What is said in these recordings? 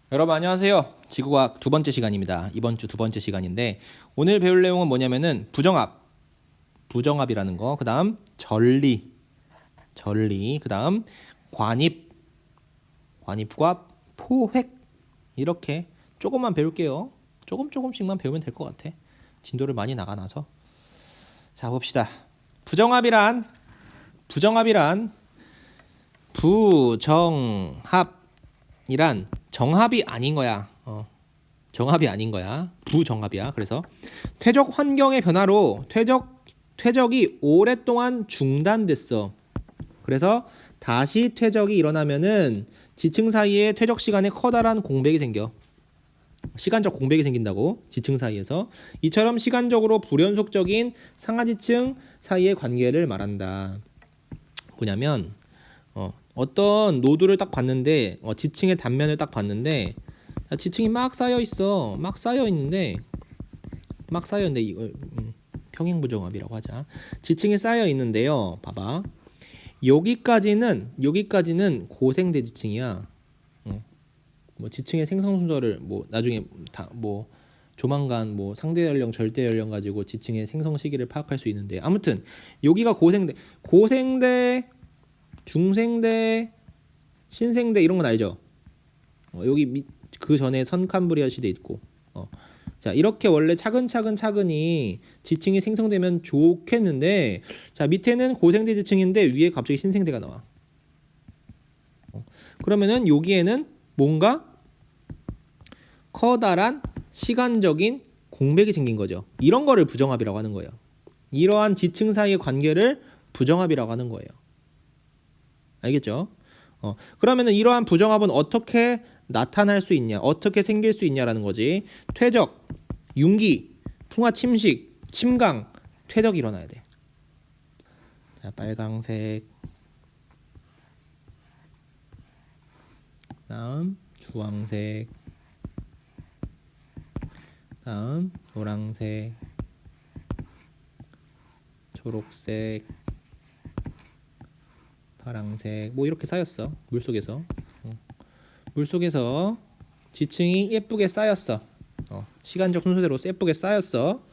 여러분 안녕하세요. 지구과학 두 번째 시간입니다. 이번 주 두 번째 시간인데 오늘 배울 내용은 뭐냐면은 부정합이라는 거, 그다음 전리, 그다음 관입과 포획 이렇게 조금만 배울게요. 조금씩만 배우면 될 것 같아. 진도를 많이 나가놔서. 자 봅시다. 부정합이란 부정합이란 정합이 아닌 거야. 정합이 아닌 거야. 부정합이야. 그래서 퇴적 환경의 변화로 퇴적이 오랫동안 중단됐어. 그래서 다시 퇴적이 일어나면은 지층 사이에 퇴적 시간에 커다란 공백이 생겨. 시간적 공백이 생긴다고. 지층 사이에서 이처럼 시간적으로 불연속적인 상하지층 사이의 관계를 말한다. 뭐냐면 어떤 노드를 딱 봤는데 지층의 단면을 딱 봤는데 지층이 막 쌓여 있어. 막 쌓여 있는데 이걸 평행부정합이라고 하자. 지층이 쌓여 있는데요. 봐봐. 여기까지는 고생대 지층이야. 뭐 지층의 생성 순서를 뭐 나중에 뭐 조만간 뭐 상대 연령, 절대 연령 가지고 지층의 생성 시기를 파악할 수 있는데 아무튼 여기가 고생대, 중생대, 신생대 이런 건 알죠? 여기 그 전에 선캄브리아 시대 있고. 자 이렇게 원래 차근차근히 지층이 생성되면 좋겠는데 자 밑에는 고생대 지층인데 위에 갑자기 신생대가 나와. 그러면은 여기에는 뭔가 커다란 시간적인 공백이 생긴 거죠. 이런 거를 부정합이라고 하는 거예요. 이러한 지층 사이의 관계를 부정합이라고 하는 거예요. 알겠죠? 그러면은 이러한 부정합은 어떻게 나타날 수 있냐, 어떻게 생길 수 있냐라는 거지. 퇴적, 융기, 풍화 침식, 침강, 퇴적이 일어나야 돼. 자, 빨강색, 다음 주황색, 다음 노랑색, 초록색, 파랑색, 뭐 이렇게 쌓였어. 물속에서 지층이 예쁘게 쌓였어. 시간적 순서대로 예쁘게 쌓였어.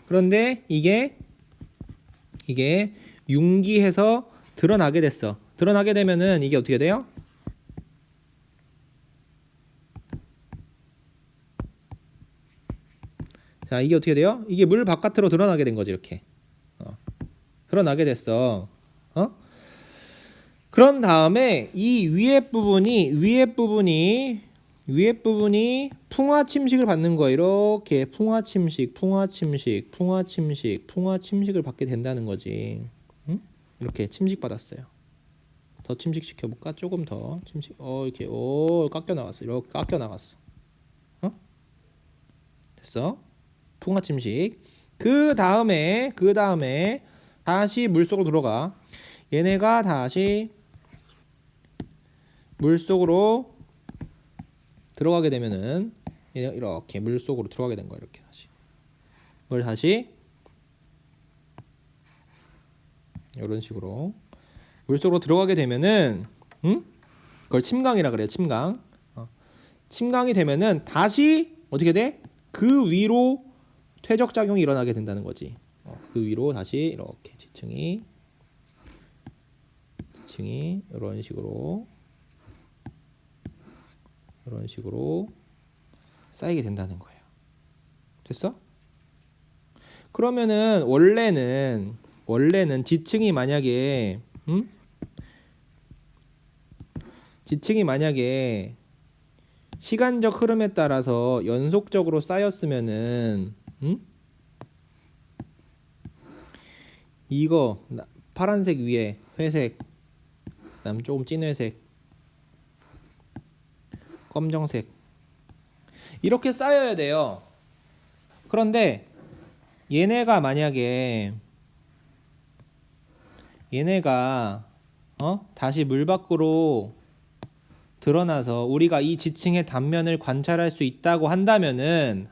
그런데 이게 융기해서 드러나게 됐어. 드러나게 되면은 이게 어떻게 돼요? 자, 이게 어떻게 돼요? 이게 물 바깥으로 드러나게 된 거지, 이렇게. 드러나게 됐어. 그런 다음에 이 위에 부분이 풍화 침식을 받는 거예요. 이렇게 풍화 침식을 받게 된다는 거지. 응? 이렇게 침식 받았어요. 더 침식시켜 볼까? 조금 더 침식. 이렇게 깎여 나갔어. 이렇게 깎여 나갔어. 됐어? 풍화 침식. 그 다음에 다시 물속으로 들어가. 얘네가 다시 물속으로 들어가게 되면은 이렇게 물속으로 들어가게 된 거야. 이렇게 다시 이걸 다시 이런 식으로 물속으로 들어가게 되면은 그걸 침강이라 그래요. 침강이 되면은 다시 어떻게 돼? 그 위로 퇴적 작용이 일어나게 된다는 거지. 그 위로 다시 이렇게 지층이 이런 식으로 쌓이게 된다는 거예요. 됐어? 그러면은 원래는 지층이 만약에 시간적 흐름에 따라서 연속적으로 쌓였으면은 이거 파란색 위에 회색, 그다음 조금 진한 회색, 검정색 이렇게 쌓여야 돼요. 그런데 얘네가 만약에 다시 물 밖으로 드러나서 우리가 이 지층의 단면을 관찰할 수 있다고 한다면은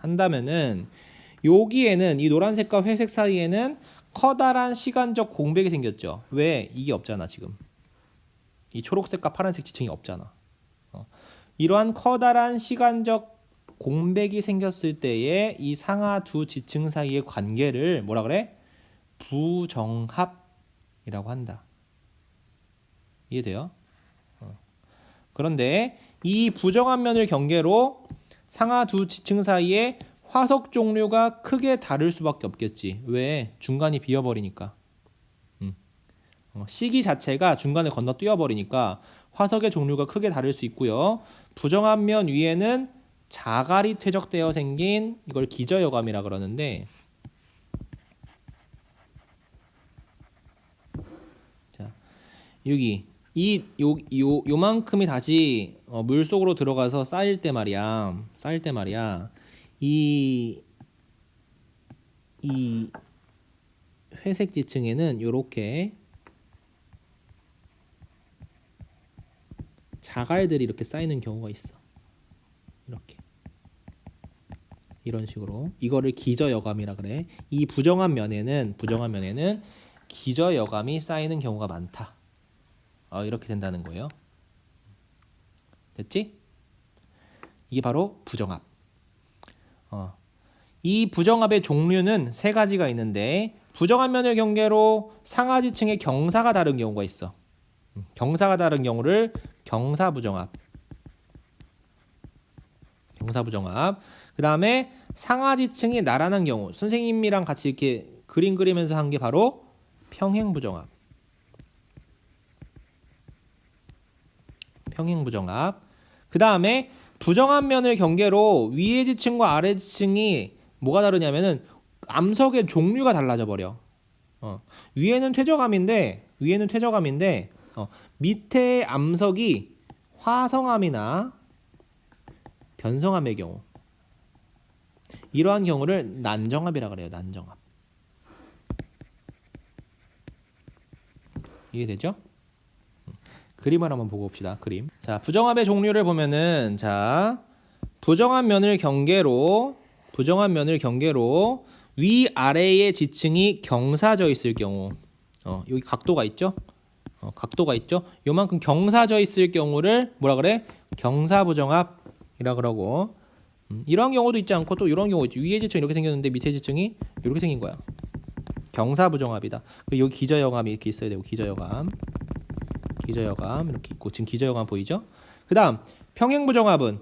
여기에는 이 노란색과 회색 사이에는 커다란 시간적 공백이 생겼죠. 왜? 이게 없잖아 지금. 이 초록색과 파란색 지층이 없잖아. 이러한 커다란 시간적 공백이 생겼을 때에 이 상하 두 지층 사이의 관계를 뭐라 그래? 부정합이라고 한다. 이해돼요? 그런데 이 부정합 면을 경계로 상하 두 지층 사이에 화석 종류가 크게 다를 수밖에 없겠지. 왜? 중간이 비어버리니까. 시기 자체가 중간을 건너뛰어 버리니까 화석의 종류가 크게 다를 수 있고요. 부정합 면 위에는 자갈이 퇴적되어 생긴 이걸 기저여감이라 그러는데, 자, 여기 요만큼이 다시 물 속으로 들어가서 쌓일 때 말이야. 이 회색 지층에는 요렇게 자갈들이 이렇게 쌓이는 경우가 있어. 이렇게. 이런 식으로. 이거를 기저여감이라 그래. 이 부정한 면에는 기저여감이 쌓이는 경우가 많다. 이렇게 된다는 거예요. 됐지? 이게 바로 부정합. 이 부정합의 종류는 세 가지가 있는데, 부정합 면의 경계로 상하지층의 경사가 다른 경우가 있어. 경사가 다른 경우를 경사부정합. 그 다음에 상하지층이 나란한 경우, 선생님이랑 같이 이렇게 그림 그리면서 한 게 바로 평행부정합. 그 다음에 부정합 면을 경계로 위의 지층과 아래 지층이 뭐가 다르냐면은 암석의 종류가 달라져 버려. 위에는 퇴적암인데 밑에 암석이 화성암이나 변성암의 경우, 이러한 경우를 난정합이라 그래요. 난정합. 이해되죠? 그림을 한번 보고 봅시다. 그림. 자, 부정합의 종류를 보면은, 자, 부정합 면을 경계로 위 아래의 지층이 경사져 있을 경우, 여기 각도가 있죠? 요만큼 경사져 있을 경우를 뭐라 그래? 경사부정합이라 그러고, 이런 경우도 있지 않고 또 이런 경우 있지. 위의 지층이 이렇게 생겼는데 밑에 지층이 이렇게 생긴 거야. 경사부정합이다. 여기 기저여감이 이렇게 있어야 되고, 기저여감 이렇게 있고, 지금 기저여감 보이죠? 그 다음 평행부정합은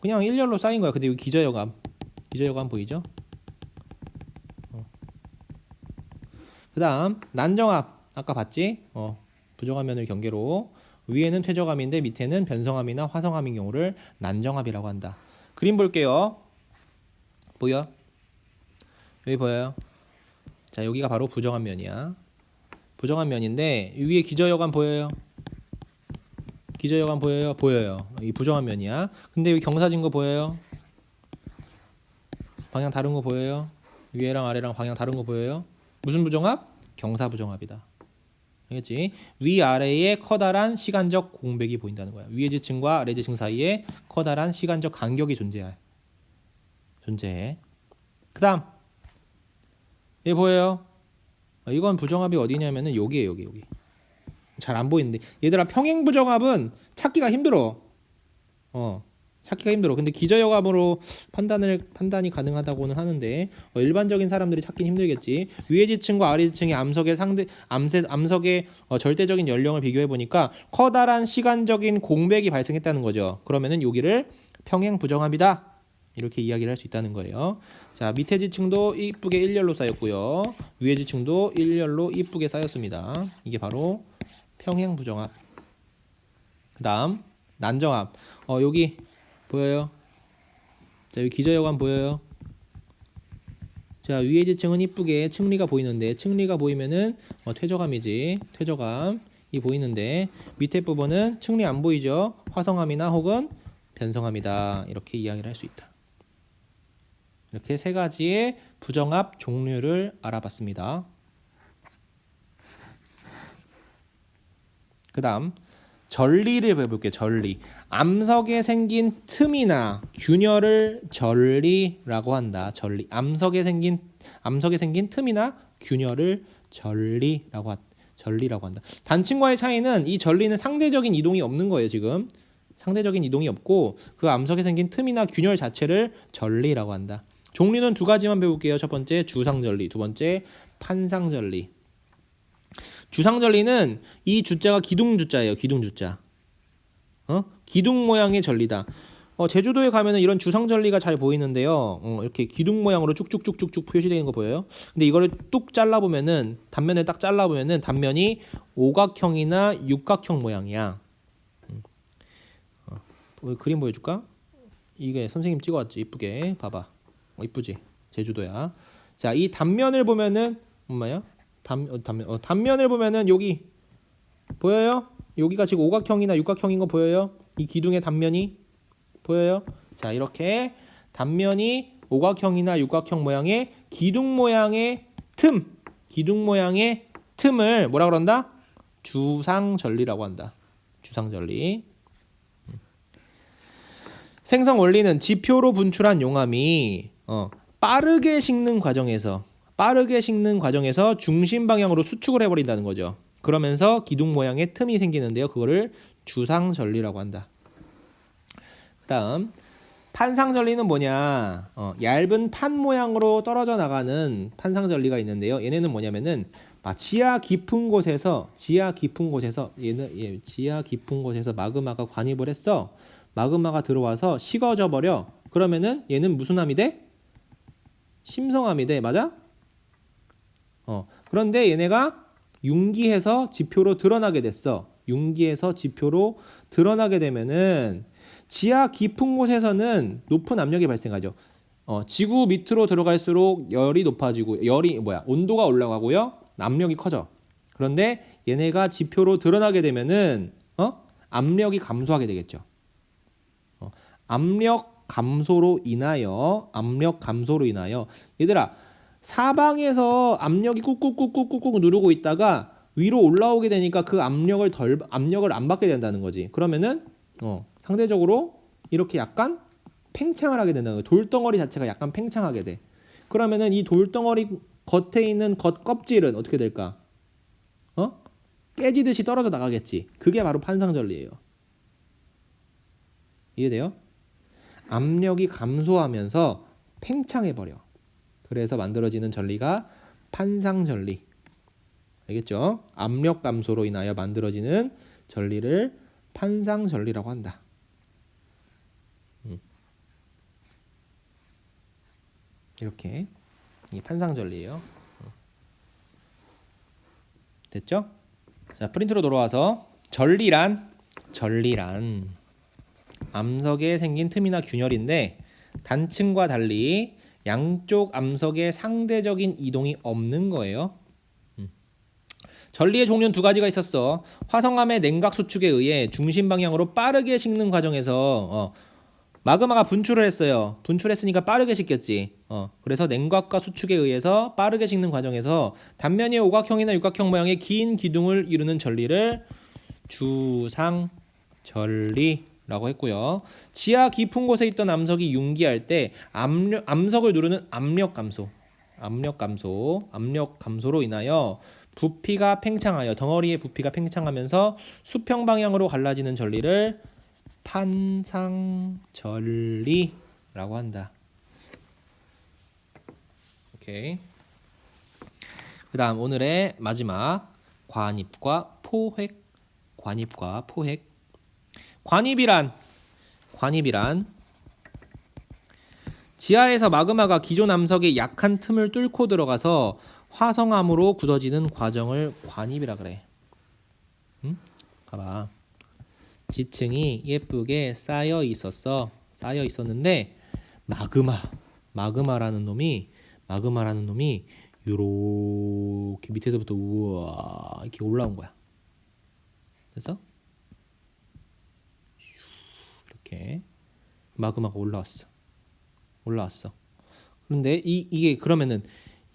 그냥 일렬로 쌓인 거야. 근데 여기 기저여감 보이죠? 그 다음 난정합, 아까 봤지? 부정합 면을 경계로 위에는 퇴적암인데 밑에는 변성암이나 화성암인 경우를 난정합이라고 한다. 그림 볼게요. 보여? 여기 보여요? 자, 여기가 바로 부정합 면이야. 부정합 면인데 위에 기저여감 보여요? 보여요. 이 부정합 면이야. 근데 여기 경사진 거 보여요? 방향 다른 거 보여요? 위에랑 아래랑 방향 다른 거 보여요? 무슨 부정합? 경사부정합이다. 알겠지? 위아래에 커다란 시간적 공백이 보인다는 거야. 위의 지층과 아래 지층 사이에 커다란 시간적 간격이 존재해. 그 다음 얘 보여요? 이건 부정합이 어디냐면은 여기에요. 여기. 잘 안 보이는데, 얘들아, 평행부정합은 찾기가 힘들어. 근데 기저여감으로 판단이 가능하다고는 하는데, 일반적인 사람들이 찾긴 힘들겠지. 위의 지층과 아래 지층의 암석의 절대적인 연령을 비교해 보니까 커다란 시간적인 공백이 발생했다는 거죠. 그러면은 여기를 평행부정합이다, 이렇게 이야기를 할 수 있다는 거예요. 자, 밑에 지층도 이쁘게 일렬로 쌓였고요. 위의 지층도 일렬로 이쁘게 쌓였습니다. 이게 바로 평행부정합. 그 다음 난정합. 여기 보여요? 자, 여기 기저여감 보여요? 자, 위의 지층은 이쁘게 층리가 보이는데, 층리가 보이면은 퇴적암이지. 퇴적암이 보이는데, 밑에 부분은 층리 안 보이죠? 화성암이나 혹은 변성암이다, 이렇게 이야기를 할 수 있다. 이렇게 세 가지의 부정합 종류를 알아봤습니다. 그 다음 전리를 배워볼게요. 전리. 암석에 생긴 틈이나 균열을 전리라고 한다. 전리. 암석에 생긴 틈이나 균열을 전리라고 한다. 단층과의 차이는, 이 전리는 상대적인 이동이 없는 거예요. 지금 상대적인 이동이 없고 그 암석에 생긴 틈이나 균열 자체를 전리라고 한다. 종류는 두 가지만 배울게요. 첫 번째 주상전리, 두 번째 판상전리. 주상전리는 이 주자가 기둥주자예요. 기둥주자. 기둥 모양의 전리다. 제주도에 가면은 이런 주상전리가 잘 보이는데요. 이렇게 기둥 모양으로 쭉쭉쭉쭉쭉 표시되는 거 보여요? 근데 이거를 뚝 잘라보면은 단면을 딱 잘라보면은 단면이 오각형이나 육각형 모양이야. 그림 보여줄까? 이게 선생님 찍어왔지. 이쁘게 봐봐. 이쁘지? 제주도야. 자, 이 단면을 보면은 엄마야? 단면을 보면은 여기 보여요? 여기가 지금 오각형이나 육각형인 거 보여요? 이 기둥의 단면이 보여요? 자, 이렇게 단면이 오각형이나 육각형 모양의 기둥 모양의 틈을 뭐라 그런다? 주상전리라고 한다. 주상전리. 생성 원리는 지표로 분출한 용암이 빠르게 식는 과정에서 중심 방향으로 수축을 해버린다는 거죠. 그러면서 기둥 모양의 틈이 생기는데요. 그거를 주상전리라고 한다. 그다음 판상전리는 뭐냐? 얇은 판 모양으로 떨어져 나가는 판상전리가 있는데요. 얘네는 뭐냐면은 지하 깊은 곳에서 마그마가 관입을 했어. 마그마가 들어와서 식어져 버려. 그러면은 얘는 무슨 암이 돼? 심성암이 돼. 맞아? 그런데 얘네가 융기해서 지표로 드러나게 됐어. 융기해서 지표로 드러나게 되면은 지하 깊은 곳에서는 높은 압력이 발생하죠. 지구 밑으로 들어갈수록 열이 높아지고 온도가 올라가고요. 압력이 커져. 그런데 얘네가 지표로 드러나게 되면은 압력이 감소하게 되겠죠. 압력 감소로 인하여 얘들아, 사방에서 압력이 꾹꾹꾹꾹꾹꾹 누르고 있다가 위로 올라오게 되니까 그 압력을 안 받게 된다는 거지. 그러면은 상대적으로 이렇게 약간 팽창을 하게 된다는 거예요. 돌덩어리 자체가 약간 팽창하게 돼. 그러면은 이 돌덩어리 겉에 있는 겉껍질은 어떻게 될까? 깨지듯이 떨어져 나가겠지. 그게 바로 판상전리예요. 이해돼요? 압력이 감소하면서 팽창해버려. 그래서 만들어지는 전리가 판상전리. 알겠죠? 압력 감소로 인하여 만들어지는 전리를 판상전리라고 한다. 이렇게 이 판상전리예요. 됐죠? 자, 프린트로 돌아와서 전리란 암석에 생긴 틈이나 균열인데 단층과 달리 양쪽 암석에 상대적인 이동이 없는 거예요. 전리의 종류는 두 가지가 있었어. 화성암의 냉각 수축에 의해 중심 방향으로 빠르게 식는 과정에서 마그마가 분출을 했어요. 분출했으니까 빠르게 식겠지. 그래서 냉각과 수축에 의해서 빠르게 식는 과정에서 단면이 오각형이나 육각형 모양의 긴 기둥을 이루는 전리를 주상전리라고 했고요. 지하 깊은 곳에 있던 암석이 융기할 때 암석을 누르는 압력 감소로 인하여 부피가 팽창하여 덩어리의 부피가 팽창하면서 수평 방향으로 갈라지는 전리를 판상전리라고 한다. 오케이. 그다음 오늘의 마지막 관입과 포획. 관입이란 지하에서 마그마가 기존 암석의 약한 틈을 뚫고 들어가서 화성암으로 굳어지는 과정을 관입이라 그래. 응? 봐봐. 지층이 예쁘게 쌓여 있었는데 마그마라는 놈이 요렇게 밑에서부터 우와 이렇게 올라온 거야. 그래서 이렇게 마그마가 올라왔어. 그런데 이게 그러면은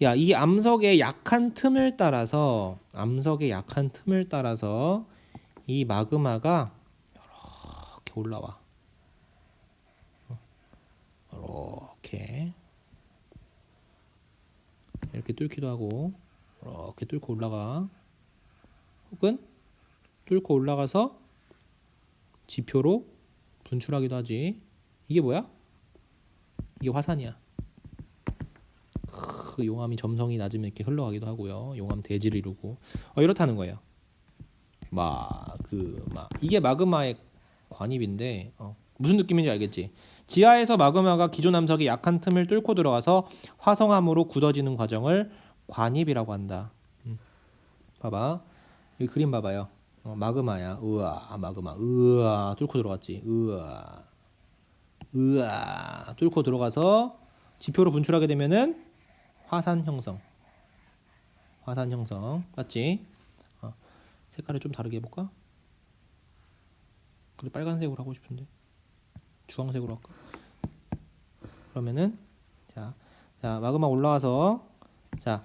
이 암석의 약한 틈을 따라서 이 마그마가 이렇게 올라와. 이렇게 뚫기도 하고 이렇게 뚫고 올라가. 혹은 뚫고 올라가서 지표로 분출하기도 하지. 이게 뭐야? 이게 화산이야. 용암이 점성이 낮으면 이렇게 흘러가기도 하고요. 용암 대지를 이루고 이렇다는 거예요. 이게 마그마의 관입인데 무슨 느낌인지 알겠지? 지하에서 마그마가 기존 암석의 약한 틈을 뚫고 들어가서 화성암으로 굳어지는 과정을 관입이라고 한다. 봐봐. 여기 그림 봐봐요. 마그마야. 으아, 마그마. 으아, 뚫고 들어갔지. 으아. 으아, 뚫고 들어가서 지표로 분출하게 되면은 화산 형성. 화산 형성. 맞지? 색깔을 좀 다르게 해볼까? 그래, 빨간색으로 하고 싶은데 주황색으로 할까? 그러면은 자 마그마 올라와서 자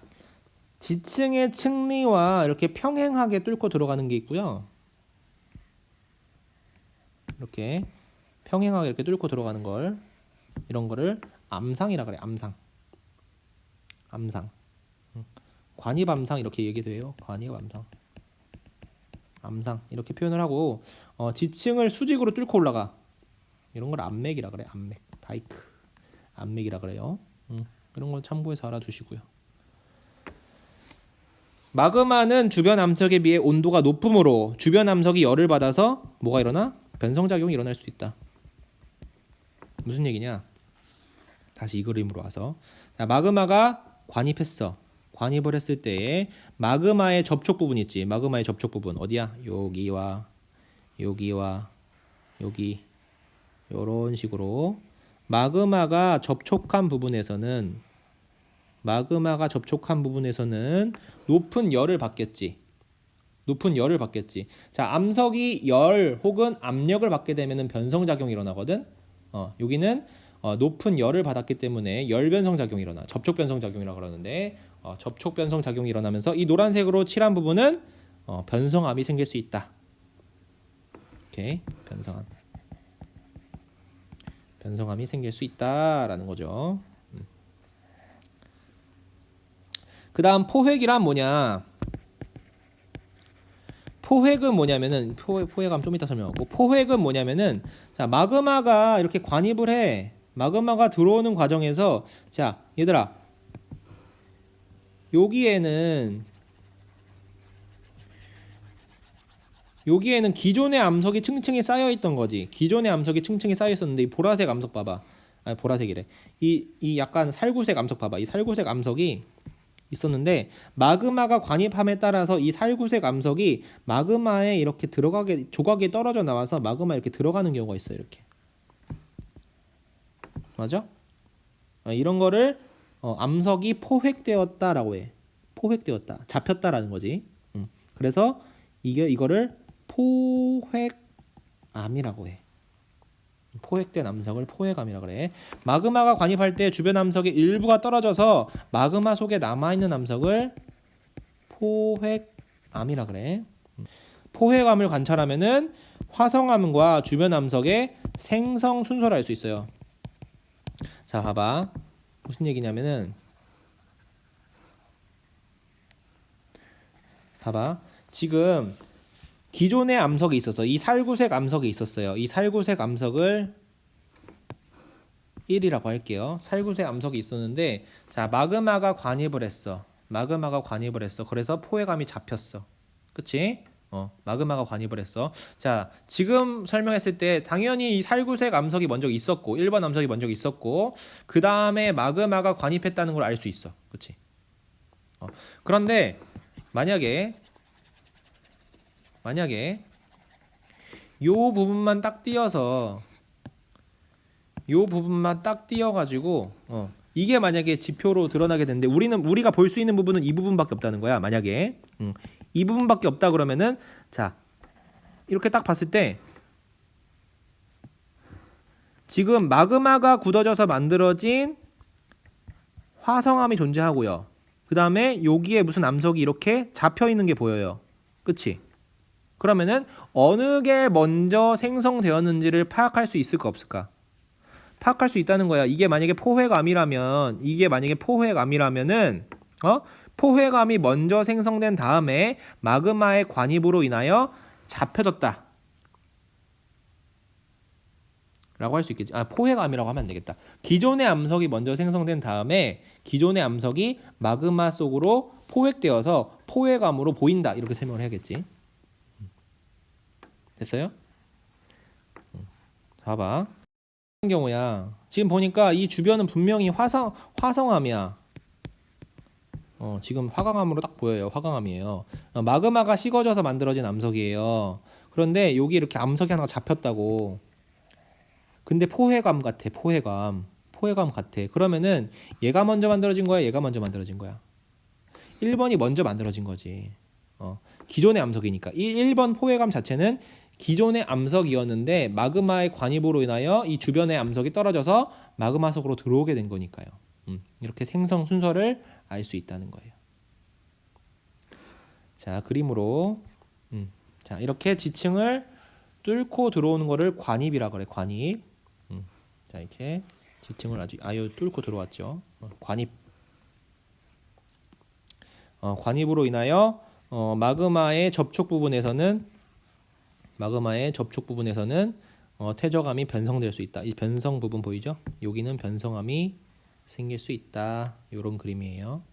지층의 층리와 이렇게 평행하게 뚫고 들어가는 게 있고요. 이렇게 평행하게 이렇게 뚫고 들어가는 걸 이런 거를 암상이라 그래. 암상. 관입암상 이렇게 얘기돼요. 관입암상. 암상 이렇게 표현을 하고 지층을 수직으로 뚫고 올라가. 이런 걸 암맥이라 그래. 암맥. 다이크. 암맥이라 그래요. 이런 걸 참고해서 알아두시고요. 마그마는 주변 암석에 비해 온도가 높으므로 주변 암석이 열을 받아서 뭐가 일어나? 변성작용이 일어날 수 있다. 무슨 얘기냐? 다시 이 그림으로 와서 자, 마그마가 관입했어. 관입을 했을 때에 마그마의 접촉 부분 있지. 마그마의 접촉 부분 어디야? 여기와 여기와 여기 이런 식으로 마그마가 접촉한 부분에서는 높은 열을 받겠지. 높은 열을 받겠지. 자, 암석이 열 혹은 압력을 받게 되면은 변성작용이 일어나거든. 여기는 높은 열을 받았기 때문에 열변성작용이 일어나. 접촉변성작용이라고 그러는데 접촉변성작용이 일어나면서 이 노란색으로 칠한 부분은 변성암이 생길 수 있다. 오케이, 변성암이 생길 수 있다라는 거죠. 그 다음 포획이란 뭐냐? 포획은 뭐냐면은 포획함 좀 이따 설명하고 포획은 뭐냐면은 자 마그마가 이렇게 관입을 해. 마그마가 들어오는 과정에서 자 얘들아 여기에는 기존의 암석이 층층이 쌓여 있던 거지. 기존의 암석이 층층이 쌓여 있었는데 이 보라색 암석 봐봐. 아니 보라색이래. 이 약간 살구색 암석 봐봐. 이 살구색 암석이 있었는데 마그마가 관입함에 따라서 이 살구색 암석이 마그마에 이렇게 들어가게 조각이 떨어져 나와서 마그마에 이렇게 들어가는 경우가 있어요. 이렇게. 맞아? 이런 거를 암석이 포획되었다라고 해. 포획되었다. 잡혔다라는 거지. 그래서 이거를 포획암이라고 해. 포획된 암석을 포획암이라 그래. 마그마가 관입할 때 주변 암석의 일부가 떨어져서 마그마 속에 남아있는 암석을 포획암이라 그래. 포획암을 관찰하면은 화성암과 주변 암석의 생성 순서를 알 수 있어요. 자, 봐봐. 무슨 얘기냐면은 봐봐. 지금 기존의 암석이 있어서 이 살구색 암석이 있었어요. 이 살구색 암석을 1이라고 할게요. 살구색 암석이 있었는데 자 마그마가 관입을 했어. 그래서 포획암이 잡혔어. 그치? 마그마가 관입을 했어. 자 지금 설명했을 때 당연히 이 살구색 암석이 먼저 있었고 1번 암석이 먼저 있었고 그 다음에 마그마가 관입했다는 걸 알 수 있어. 그치? 그런데 만약에 요 부분만 딱 띄어가지고 이게 만약에 지표로 드러나게 되는데 우리가 볼 수 있는 부분은 이 부분밖에 없다는 거야. 만약에 이 부분밖에 없다 그러면은 자 이렇게 딱 봤을 때 지금 마그마가 굳어져서 만들어진 화성암이 존재하고요. 그 다음에 여기에 무슨 암석이 이렇게 잡혀 있는 게 보여요. 그치? 그러면은 어느 게 먼저 생성되었는지를 파악할 수 있을까 없을까? 파악할 수 있다는 거야. 이게 만약에 포획암이라면은 포획암이 먼저 생성된 다음에 마그마의 관입으로 인하여 잡혀졌다. 라고 할 수 있겠지. 포획암이라고 하면 안 되겠다. 기존의 암석이 먼저 생성된 다음에 기존의 암석이 마그마 속으로 포획되어서 포획암으로 보인다. 이렇게 설명을 해야겠지. 됐어요? 봐봐. 이런 경우야. 지금 보니까 이 주변은 분명히 화성암이야. 지금 화강암으로 딱 보여요. 화강암이에요. 마그마가 식어져서 만들어진 암석이에요. 그런데 여기 이렇게 암석이 하나 잡혔다고. 근데 포획암 같아. 포획암 같아. 그러면은 얘가 먼저 만들어진 거야? 얘가 먼저 만들어진 거야? 1번이 먼저 만들어진 거지. 기존의 암석이니까. 1번 포획암 자체는 기존의 암석이었는데 마그마의 관입으로 인하여 이 주변의 암석이 떨어져서 마그마 속으로 들어오게 된 거니까요. 이렇게 생성 순서를 알 수 있다는 거예요. 자, 그림으로 자, 이렇게 지층을 뚫고 들어오는 거를 관입이라 그래. 관입. 자, 이렇게 지층을 아주 뚫고 들어왔죠. 관입. 관입으로 인하여 마그마의 접촉 부분에서는 퇴적암이 변성될 수 있다. 이 변성 부분 보이죠? 여기는 변성암이 생길 수 있다. 이런 그림이에요.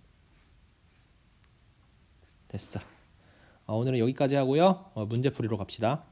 됐어. 오늘은 여기까지 하고요. 문제풀이로 갑시다.